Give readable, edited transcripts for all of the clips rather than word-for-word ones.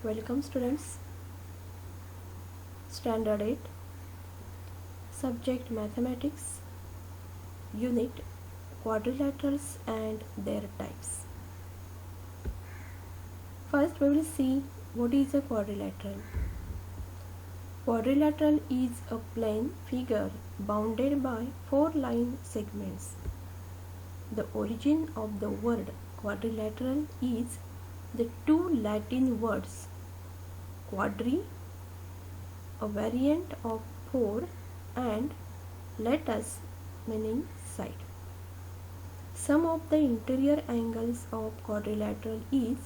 Welcome students. Standard 8. Subject Mathematics. Unit Quadrilaterals and their types. First we will see what is a quadrilateral. Quadrilateral is a plane figure bounded by 4 line segments. The origin of the word quadrilateral is the two Latin words quadri, a variant of 4, and latus, meaning side. Sum of the interior angles of quadrilateral is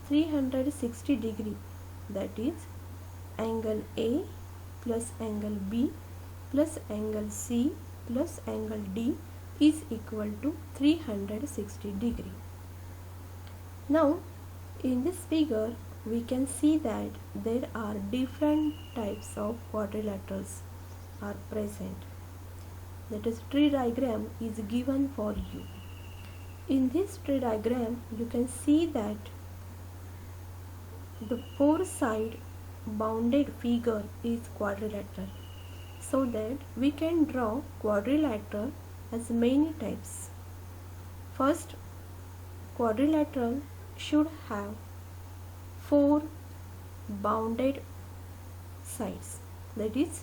360 degree, that is angle A plus angle B plus angle C plus angle D is equal to 360 degree. Now in this figure we can see that there are different types of quadrilaterals are present. That is, tree diagram is given for you. In this tree diagram you can see that the 4 side bounded figure is quadrilateral, so that we can draw quadrilateral as many types. First, quadrilateral should have 4 bounded sides, that is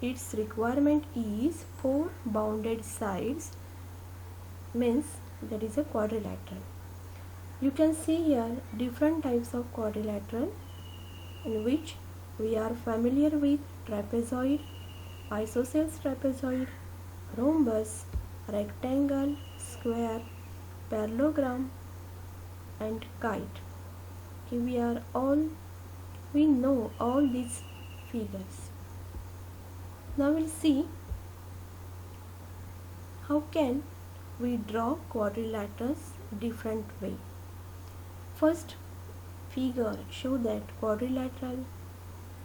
its requirement is 4 bounded sides, means that is a quadrilateral. You can see here different types of quadrilateral in which we are familiar with: trapezoid, isosceles trapezoid, rhombus, rectangle, square, parallelogram and kite. We know all these figures. Now we'll see how can we draw quadrilaterals different way. First figure show that quadrilateral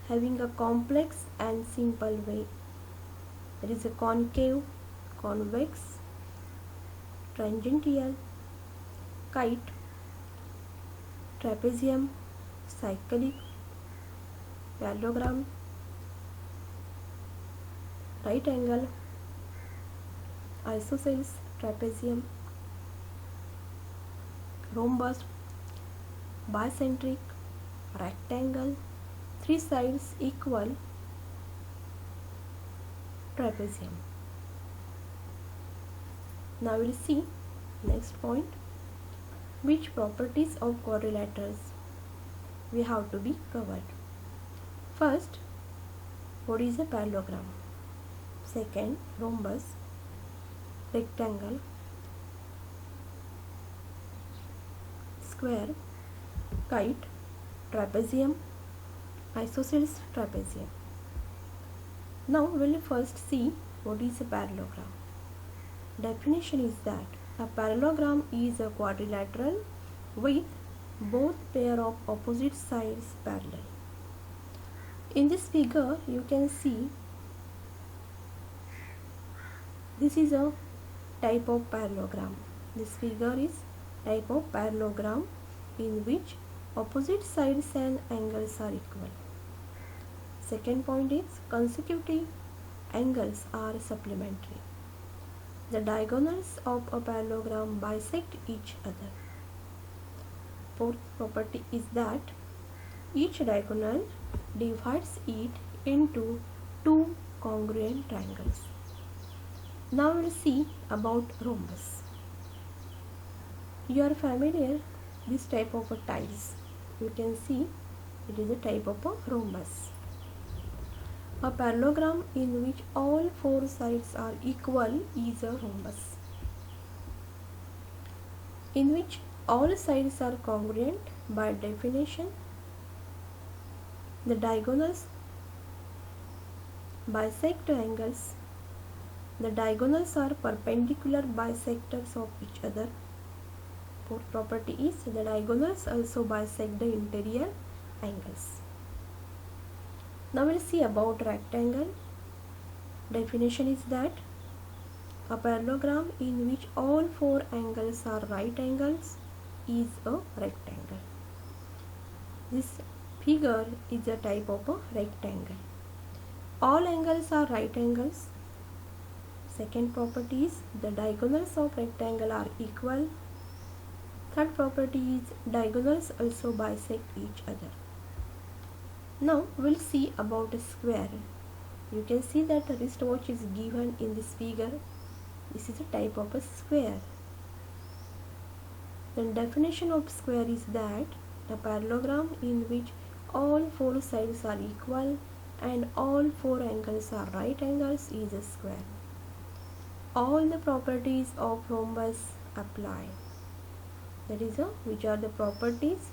having a complex and simple way. There is a concave, convex, tangential, kite, trapezium, cyclic, parallelogram, right angle, isosceles trapezium, rhombus, bicentric, rectangle, 3 sides equal, trapezium. Now we will see next point, which properties of quadrilaterals we have to be covered. First, what is a parallelogram? Second, rhombus, rectangle, square, kite, trapezium, isosceles trapezium. Now we will first see what is a parallelogram. Definition is that a parallelogram is a quadrilateral with both pair of opposite sides parallel. In this figure you can see this is a type of parallelogram. This figure is type of parallelogram in which opposite sides and angles are equal. Second point is consecutive angles are supplementary. The diagonals of a parallelogram bisect each other. Fourth property is that each diagonal divides it into 2 congruent triangles. Now we will see about rhombus. You are familiar this type of a tiles. You can see it is a type of a rhombus. A parallelogram in which all 4 sides are equal is a rhombus. In which all sides are congruent, by definition the diagonals bisect angles. The diagonals are perpendicular bisectors of each other. Fourth property is the diagonals also bisect the interior angles. Now we'll see about rectangle. Definition is that a parallelogram in which all 4 angles are right angles is a rectangle. this figure is a type of a rectangle. All angles are right angles. Second property is the diagonals of rectangle are equal. Third property is diagonals also bisect each other. Now we'll see about a square. You can see that a wristwatch is given in this figure. This is a type of a square. The definition of square is that a parallelogram in which all four sides are equal and all four angles are right angles is a square. All the properties of rhombus apply. That is, which are the properties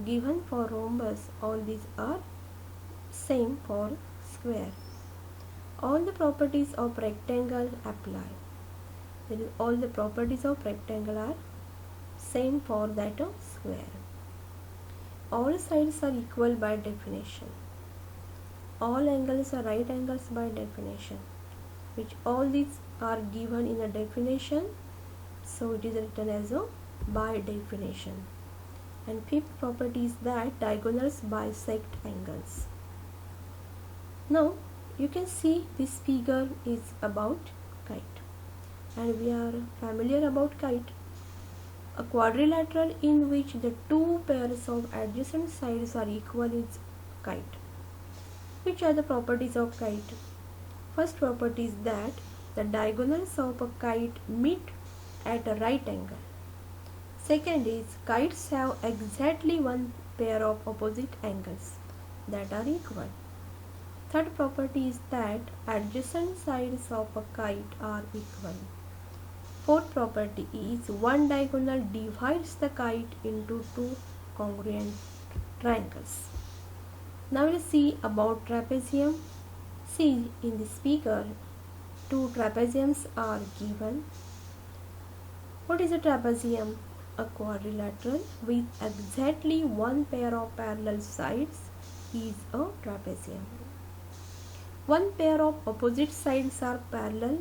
given for rhombus? All these are same for square. All the properties of rectangle apply. That is, all the properties of rectangle are same for that of square. All sides are equal by definition. All angles are right angles by definition, which all these are given in a definition, so it is written as a by definition. And fifth property is that diagonals bisect angles. Now you can see this figure is about kite, and we are familiar about kite. A quadrilateral in which the two pairs of adjacent sides are equal is kite. Which are the properties of kite? First property is that the diagonals of a kite meet at a right angle. Second is kites have exactly one pair of opposite angles that are equal. Third property is that adjacent sides of a kite are equal. Fourth property is one diagonal divides the kite into two congruent triangles. Now we'll see about trapezium. See, in this figure, two trapeziums are given. What is a trapezium? A quadrilateral with exactly one pair of parallel sides is a trapezium. One pair of opposite sides are parallel